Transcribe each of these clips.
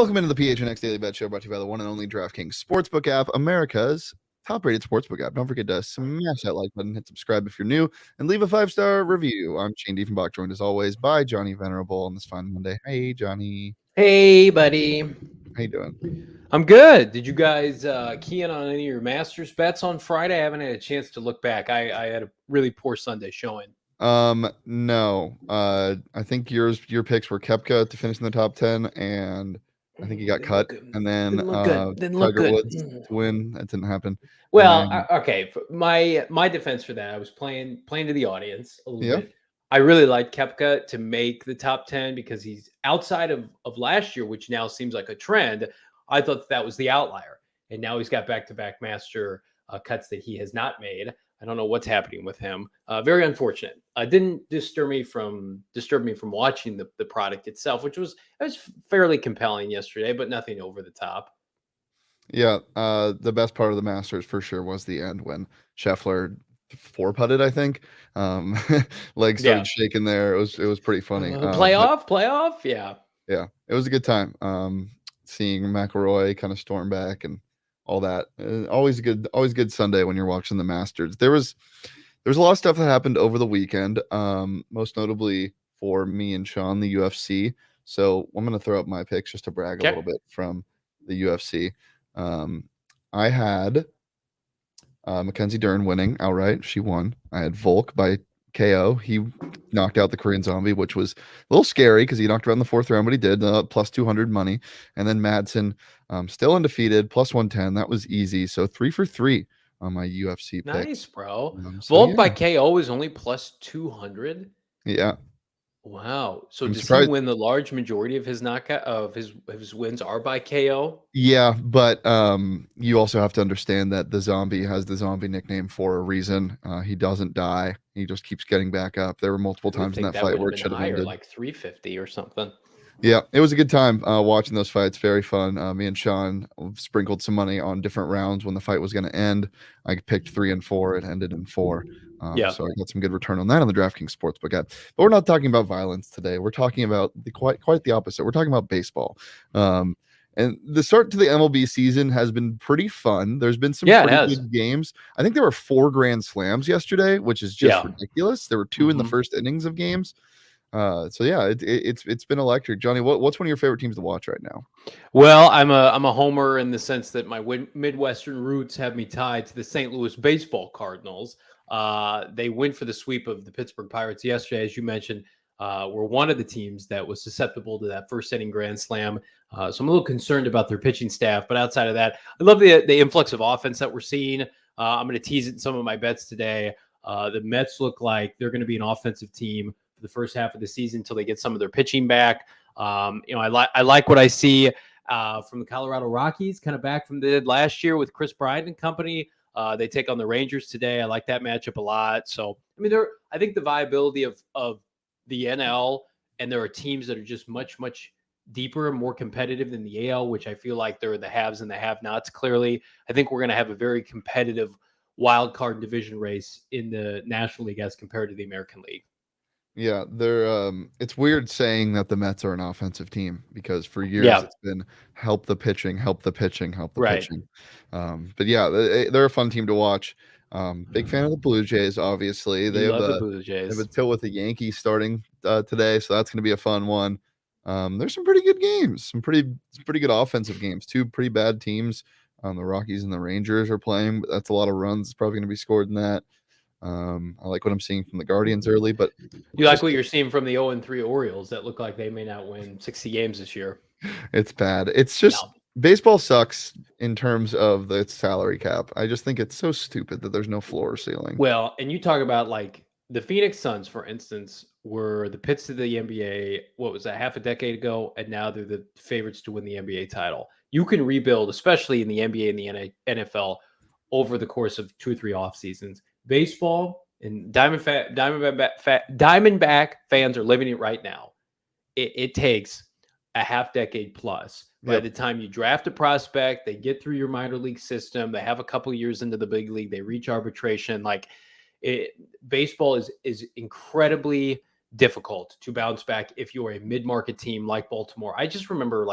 Welcome into the PHNX Daily Bet Show, brought to you by the one and only DraftKings Sportsbook app, America's top-rated sportsbook app. Don't forget to smash that like button, hit subscribe if you're new, and leave a 5-star review. I'm Shane Dieffenbach, joined as always by Johnny Venerable on this fine Monday. Hey, Johnny. Hey, buddy. How you doing? I'm good. Did you guys key in on any of your Masters bets on Friday? I haven't had a chance to look back. I had a really poor Sunday showing. No. I think your picks were Koepka to finish in the top 10, and I think he got cut, and then Tiger Woods to win. That didn't happen. Well, okay. My defense for that, I was playing to the audience a little bit. I really like Koepka to make the top 10 because he's outside of last year, which now seems like a trend. I thought that was the outlier, and now he's got back-to-back master cuts that he has not made. I don't know what's happening with him. Very unfortunate. Didn't disturb me from watching the product itself, which was fairly compelling yesterday, but nothing over the top. Yeah, the best part of the Masters for sure was the end when Scheffler four-putted, I think. Legs started shaking there. It was pretty funny. Playoff, yeah. Yeah, it was a good time. Seeing McIlroy kind of storm back and all that. Always good Sunday when you're watching the Masters. There was a lot of stuff that happened over the weekend. Most notably for me and Sean, the UFC. So I'm gonna throw up my picks just to brag a little bit from the UFC. I had Mackenzie Dern winning outright. She won. I had Volk by KO. He knocked out the Korean Zombie, which was a little scary because he knocked her out in the fourth round, but he did. Plus 200 money. And then Madsen, still undefeated, plus 110. That was easy. So 3 for 3 on my UFC picks. Nice, bro. Volk by KO is only plus 200. Yeah. Wow. So does he win the large majority of his knockout of his wins are by KO? Yeah, but you also have to understand that the Zombie has the Zombie nickname for a reason. He doesn't die. He just keeps getting back up. There were multiple times in that fight where it should have ended. Like 350 or something. Yeah, it was a good time watching those fights. Very fun. Me and Sean sprinkled some money on different rounds when the fight was going to end. I picked 3 and 4. It ended in 4. So I got some good return on that on the DraftKings Sportsbook app. But we're not talking about violence today. We're talking about quite the opposite. We're talking about baseball. And the start to the MLB season has been pretty fun. There's been some pretty good games. I think there were 4 grand slams yesterday, which is just ridiculous. There were 2 in the first innings of games. It's been electric. Johnny, what's one of your favorite teams to watch right now? Well, I'm a homer in the sense that my Midwestern roots have me tied to the St. Louis Baseball Cardinals. They went for the sweep of the Pittsburgh Pirates yesterday, as you mentioned. Were one of the teams that was susceptible to that first inning grand slam. So I'm a little concerned about their pitching staff. But outside of that, I love the influx of offense that we're seeing. I'm going to tease it in some of my bets today. The Mets look like they're going to be an offensive team for the first half of the season until they get some of their pitching back. I like what I see from the Colorado Rockies, kind of back from the last year with Chris Bryant and company. They take on the Rangers today. I like that matchup a lot. So, I mean, I think the viability of the NL, and there are teams that are just much, much deeper and more competitive than the AL, which I feel like they're the haves and the have-nots. Clearly, I think we're going to have a very competitive wild card division race in the National League as compared to the American League. Yeah, it's weird saying that the Mets are an offensive team because for years it's been help the pitching. Pitching. But yeah, they're a fun team to watch. Big fan of the Blue Jays, obviously. They have the Blue Jays. They have a tilt with the Yankees starting today, so that's going to be a fun one. There's some pretty good games, some pretty good offensive games. 2 pretty bad teams. The Rockies and the Rangers are playing, but that's a lot of runs. It's probably going to be scored in that. I like what I'm seeing from the Guardians early, but you like what you're seeing from the 0-3 Orioles that look like they may not win 60 games this year. It's bad. It's just baseball sucks in terms of its salary cap. I just think it's so stupid that there's no floor or ceiling. Well, and you talk about like the Phoenix Suns, for instance, were the pits of the NBA, what was that, half a decade ago, and now they're the favorites to win the NBA title. You can rebuild, especially in the NBA and the NFL, over the course of 2 or 3 off seasons. Baseball and Diamondback fans are living it right now. It takes a half decade plus. By the time you draft a prospect, they get through your minor league system, they have a couple years into the big league, they reach arbitration. Baseball is incredibly difficult to bounce back if you're a mid-market team like Baltimore. I just remember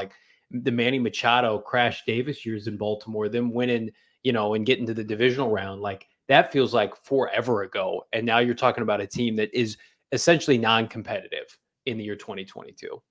the Manny Machado, Crash Davis years in Baltimore, them winning, and getting to the divisional round, like that feels like forever ago. And now you're talking about a team that is essentially non-competitive in the year 2022.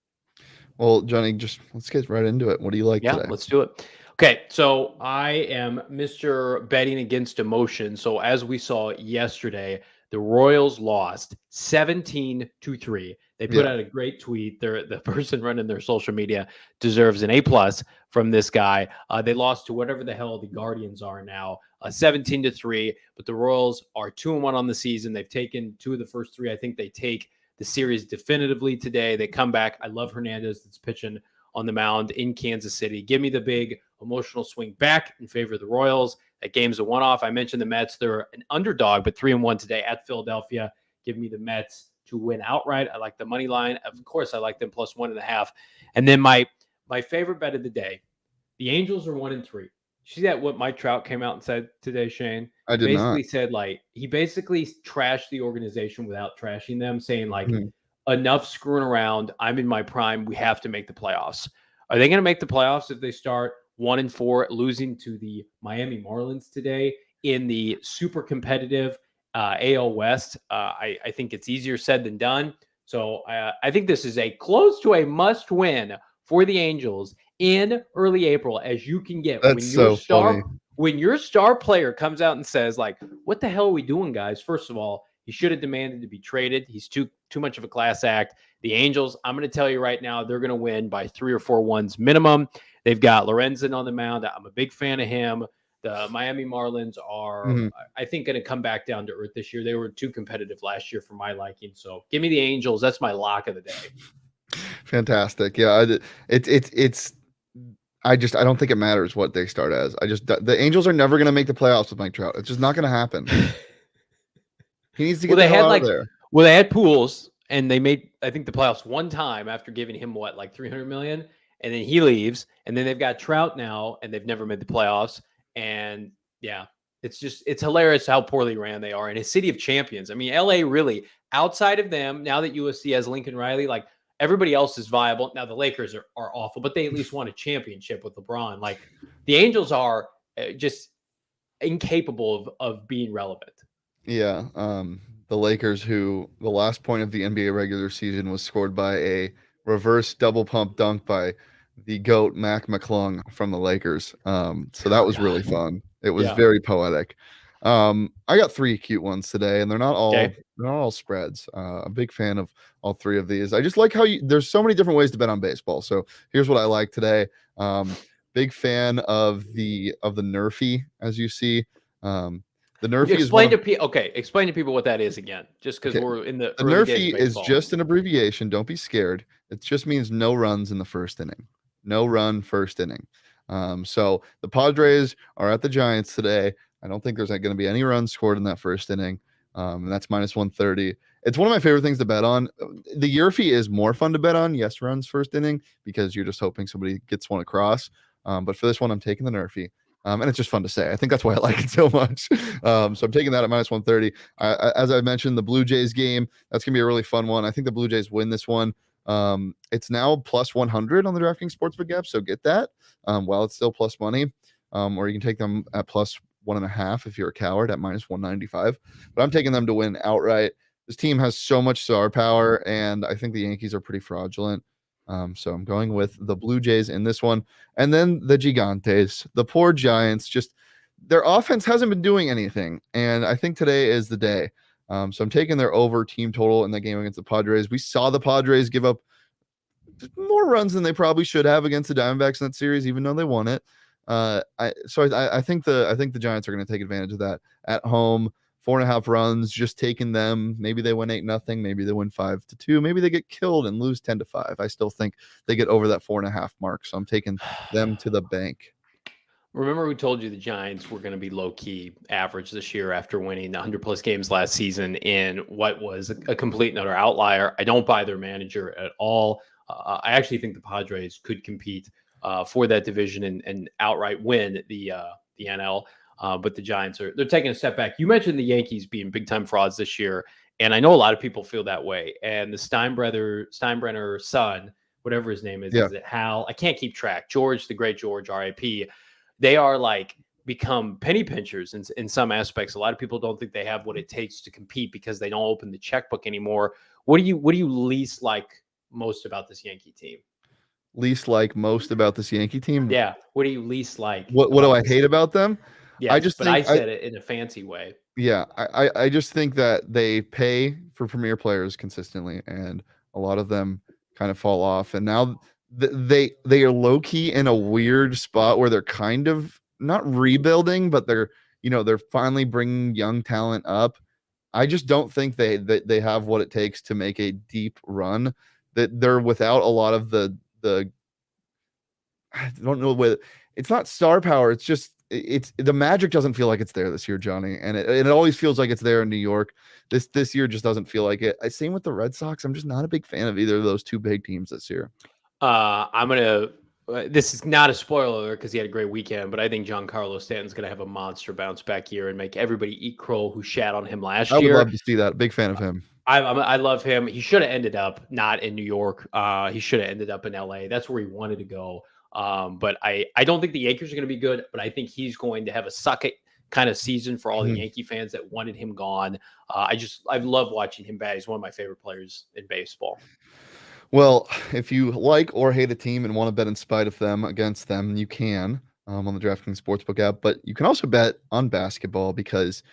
Well, Johnny, just let's get right into it. What do you like Yeah, today? let's do it. Okay, so I am Mr. Betting Against Emotion. So as we saw yesterday, the Royals lost 17-3. They put Yeah. out a great tweet. The person running their social media deserves an A+ from this guy. They lost to whatever the hell the Guardians are now, 17-3. But the Royals are 2-1 on the season. They've taken 2 of the first 3. I think they take the series definitively today. They come back. I love Hernandez that's pitching on the mound in Kansas City. Give me the big emotional swing back in favor of the Royals. That game's a one-off. I mentioned the Mets. They're an underdog, but 3-1 today at Philadelphia. Give me the Mets to win outright. I like the money line. Of course, I like them plus 1.5. And then my favorite bet of the day, the Angels are 1-3. See that what Mike Trout came out and said today, Shane? I did Basically not. said, like, he basically trashed the organization without trashing them, saying, like, Mhm. enough screwing around. I'm in my prime. We have to make the playoffs. Are they going to make the playoffs if they start 1-4, losing to the Miami Marlins today in the super competitive AL West? I think it's easier said than done. So I think this is a close to a must win for the Angels in early April, as you can get That's so funny. when your star player comes out and says, like, what the hell are we doing, guys? First of all, he should have demanded to be traded. He's too much of a class act. The Angels, I'm going to tell you right now, they're going to win by 3 or 4 ones minimum. They've got Lorenzen on the mound. I'm a big fan of him. The Miami Marlins are, Mhm. I think, going to come back down to earth this year. They were too competitive last year for my liking. So give me the Angels. That's my lock of the day. Fantastic. Yeah, it's I don't think it matters what they start as. The Angels are never going to make the playoffs with Mike Trout. It's just not going to happen. He needs to Well, get the they hell had out of there. they had Pools, and they made, I think, the playoffs one time after giving him like 300 million, and then he leaves, and then they've got Trout now, and they've never made the playoffs. And yeah, it's hilarious how poorly ran they are in a city of champions. I mean, LA really, outside of them, now that USC has Lincoln Riley, like everybody else is viable. Now the Lakers are awful, but they at least won a championship with LeBron. Like the Angels are just incapable of being relevant. Yeah, the Lakers, who the last point of the NBA regular season was scored by a reverse double pump dunk by the GOAT Mac McClung from the Lakers. So that Oh was really God. fun. It was Yeah. very poetic. I got 3 cute ones today, and Okay. they're not all spreads. A big fan of all 3 of these. I just like how there's so many different ways to bet on baseball. So here's what I like today. Big fan of the Nerfy, as you see. The Nerfy is one Explain of to people. Okay, explain to people what that is again, just because okay. we're in the The early days of Nerfy is baseball. just an abbreviation. Don't be scared. It just means no runs in the first inning. No run first inning. So the Padres are at the Giants today. I don't think there's going to be any runs scored in that first inning. And that's minus 130. It's one of my favorite things to bet on. The Yerfy is more fun to bet on. Yes, runs first inning because you're just hoping somebody gets one across. But for this one, I'm taking the Nerfy. And it's just fun to say. I think that's why I like it so much. So I'm taking that at minus 130. As I mentioned, the Blue Jays game, that's going to be a really fun one. I think the Blue Jays win this one. It's now plus 100 on the DraftKings Sportsbook app, so get that while it's still plus money. Or you can take them at plus 1.5 if you're a coward at minus 195. But I'm taking them to win outright. This team has so much star power, and I think the Yankees are pretty fraudulent. So I'm going with the Blue Jays in this one. And then the Gigantes, the poor Giants, just their offense hasn't been doing anything. And I think today is the day. So I'm taking their over team total in the game against the Padres. We saw the Padres give up more runs than they probably should have against the Diamondbacks in that series, even though they won it. I think the Giants are going to take advantage of that at home. 4.5 runs, just taking them. Maybe they win 8-0. Maybe they win 5-2. Maybe they get killed and lose 10-5. I still think they get over that 4.5 mark. So I'm taking them to the bank. Remember, we told you the Giants were going to be low key average this year after winning 100 plus games last season in what was a complete and utter outlier. I don't buy their manager at all. I actually think the Padres could compete for that division and outright win the NL. But the Giants they're taking a step back. You mentioned the Yankees being big time frauds this year, and I know a lot of people feel that way. And the Steinbrenner son whatever his name is. Yeah. Is it Hal? I can't keep track. George, the great George, R.I.P. They are like become penny pinchers in some aspects. A lot of people don't think they have what it takes to compete because they don't open the checkbook anymore. What do you least like most about this Yankee team? Least like most about this Yankee team? Yeah. What do you least like? What do I hate about them? I Yes, just but I think said it in a fancy way. I just think that they pay for premier players consistently, and a lot of them kind of fall off. And now they are low key in a weird spot where they're kind of not rebuilding, but they're finally bringing young talent up. I just don't think they have what it takes to make a deep run. That they're without a lot of the I don't know what it's not star power. It's just it's the magic doesn't feel like it's there this year, Johnny, and it always feels like it's there in New York. This year just doesn't feel like it. Same with the Red Sox. I'm just not a big fan of either of those two big teams this year. I'm gonna. This is not a spoiler because he had a great weekend, but I think Giancarlo Stanton's gonna have a monster bounce back year and make everybody eat crow who shat on him last I would year. love to see that. Big fan of him. I love him. He should have ended up not in New York. He should have ended up in LA. That's where he wanted to go. But I don't think the Yankees are going to be good, but I think he's going to have a suck it kind of season for all the Yankee fans that wanted him gone. I love watching him bat. He's one of my favorite players in baseball. Well, if you like or hate a team and want to bet in spite of them against them, you can on the DraftKings Sportsbook app. But you can also bet on basketball because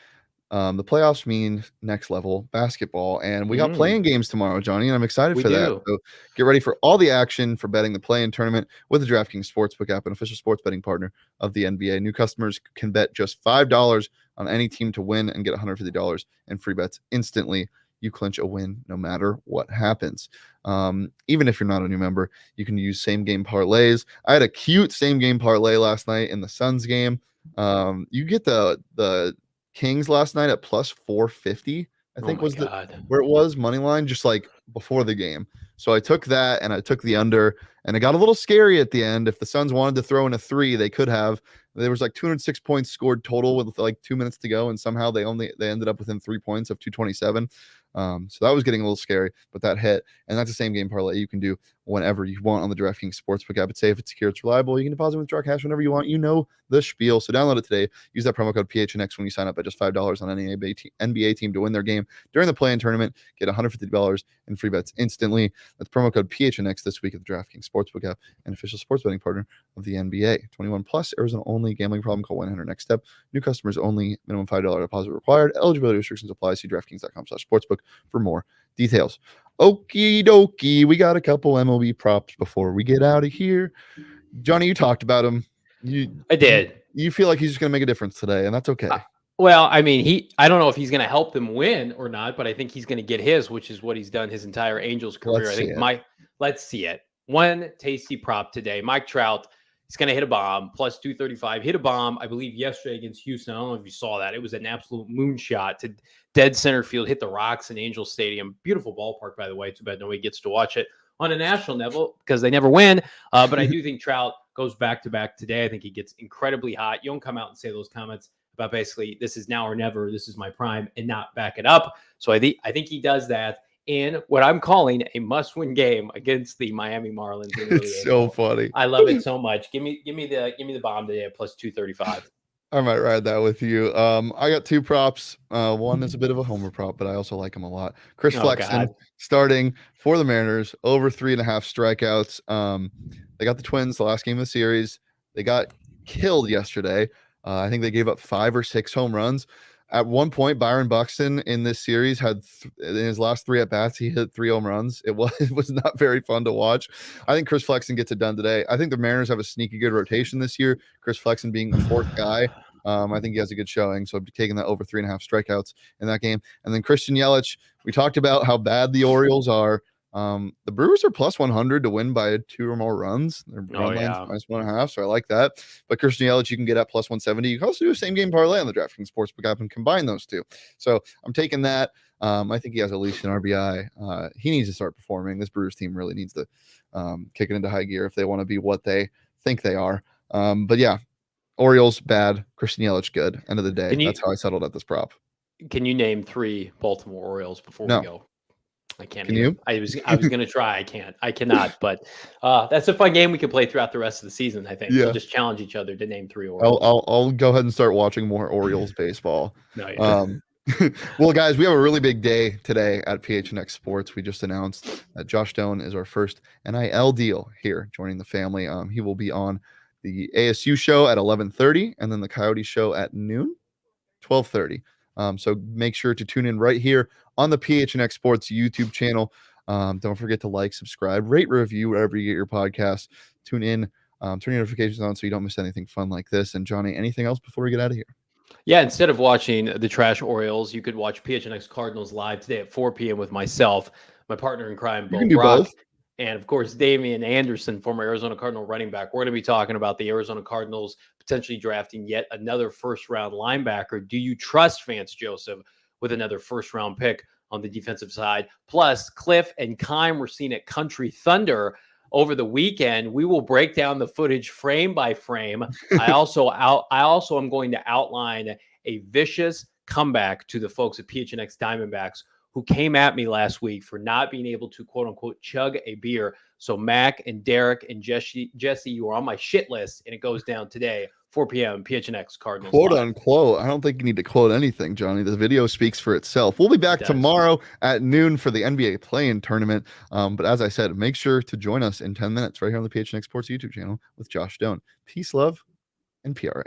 the playoffs mean next level basketball, and we got playing games tomorrow, Johnny, and I'm excited for that. So get ready for all the action for betting the play-in tournament with the DraftKings Sportsbook app, an official sports betting partner of the NBA. New customers can bet just $5 on any team to win and get $150 in free bets instantly. You clinch a win no matter what happens. Even if you're not a new member, you can use same-game parlays. I had a cute same-game parlay last night in the Suns game. You get the Kings last night at plus 450, I think was where it was money line, just like before the game. So I took that and I took the under, and it got a little scary at the end. If the Suns wanted to throw in a 3, they could have. There was like 206 points scored total with like 2 minutes to go, and somehow they ended up within 3 points of 227. So that was getting a little scary, but that hit. And that's the same game parlay you can do whenever you want on the DraftKings Sportsbook app. It's safe, it's secure, it's reliable. You can deposit, withdraw cash whenever you want. You know the spiel. So download it today. Use that promo code PHNX when you sign up at just $5 on any NBA team to win their game during the play-in tournament. Get $150 in free bets instantly. That's promo code PHNX this week at the DraftKings Sportsbook app, an official sports betting partner of the NBA. 21 plus, Arizona only. Gambling problem? Call 100 next step. New customers only. Minimum $5 deposit required. Eligibility restrictions apply. See DraftKings.com/sportsbook for more details. Okie dokie. We got a couple MLB props before we get out of here. Johnny, you talked about him. I did. You feel like he's just going to make a difference today, and that's okay. Well, I mean, I don't know if he's going to help them win or not, but I think he's going to get his, which is what he's done his entire Angels career. Let's see it. One tasty prop today. Mike Trout. He's going to hit a bomb, plus 235. Hit a bomb, I believe, yesterday against Houston. I don't know if you saw that. It was an absolute moonshot to dead center field, hit the rocks in Angel Stadium. Beautiful ballpark, by the way. Too bad nobody gets to watch it on a national level because they never win. But I do think Trout goes back-to-back today. I think he gets incredibly hot. You don't come out and say those comments about basically this is now or never, this is my prime, and not back it up. So I think he does that in what I'm calling a must-win game against the Miami Marlins. It's so funny. I love it so much. Give me the bomb today at plus 235. I might ride that with you. I got two props. One is a bit of a homer prop, but I also like him a lot. Chris Flexen starting for the Mariners, over 3.5 strikeouts. They got the Twins the last game of the series. They got killed yesterday. I think they gave up 5 or 6 home runs. At one point, Byron Buxton in this series had in his last 3 at bats, he hit 3 home runs. It was not very fun to watch. I think Chris Flexen gets it done today. I think the Mariners have a sneaky good rotation this year. Chris Flexen being the 4th guy. I think he has a good showing. So I'm taking that over 3.5 strikeouts in that game. And then Christian Yelich, we talked about how bad the Orioles are. The Brewers are plus 100 to win by 2 or more runs. Their run line's minus 1.5, so I like that. But Christian Yelich, you can get at plus 170. You can also do a same game parlay on the DraftKings Sportsbook app and combine those two. So I'm taking that. I think he has at least an RBI. He needs to start performing. This Brewers team really needs to kick it into high gear if they want to be what they think they are. But yeah, Orioles bad, Christian Yelich good. End of the day, that's how I settled at this prop. Can you name 3 Baltimore Orioles before we go? I can't Can either. you? I was gonna try. I cannot. But that's a fun game we can play throughout the rest of the season. I think we'll Yeah. just challenge each other to name 3 I'll, Orioles. I'll go ahead and start watching more Orioles baseball. No, yeah. Well, guys, we have a really big day today at PHNX Sports. We just announced that Josh Stone is our first NIL deal here, joining the family. He will be on the ASU show at 11:30, and then the Coyote show at noon, 12:30. So make sure to tune in right here on the PHNX Sports YouTube channel. Don't forget to like, subscribe, rate, review wherever you get your podcasts. Tune in, turn your notifications on so you don't miss anything fun like this. And Johnny, anything else before we get out of here? Yeah, instead of watching the trash Orioles, you could watch PHNX Cardinals live today at 4 p.m. with myself, my partner in crime, You Bo can do Brock, both. and of course, Damian Anderson, former Arizona Cardinal running back. We're going to be talking about the Arizona Cardinals potentially drafting yet another first-round linebacker. Do you trust Vance Joseph with another first-round pick on the defensive side? Plus, Cliff and Kime were seen at Country Thunder over the weekend. We will break down the footage frame by frame. I also am going to outline a vicious comeback to the folks at PHNX Diamondbacks who came at me last week for not being able to quote unquote chug a beer. So Mac and Derek and Jesse, you are on my shit list, and it goes down today, 4 p.m. PHNX Cardinals Quote Live. unquote. I don't think you need to quote anything, Johnny. The video speaks for itself. We'll be back tomorrow at noon for the NBA play-in tournament. But as I said, make sure to join us in 10 minutes right here on the PHNX Sports YouTube channel with Josh Stone. Peace, love, and PRA.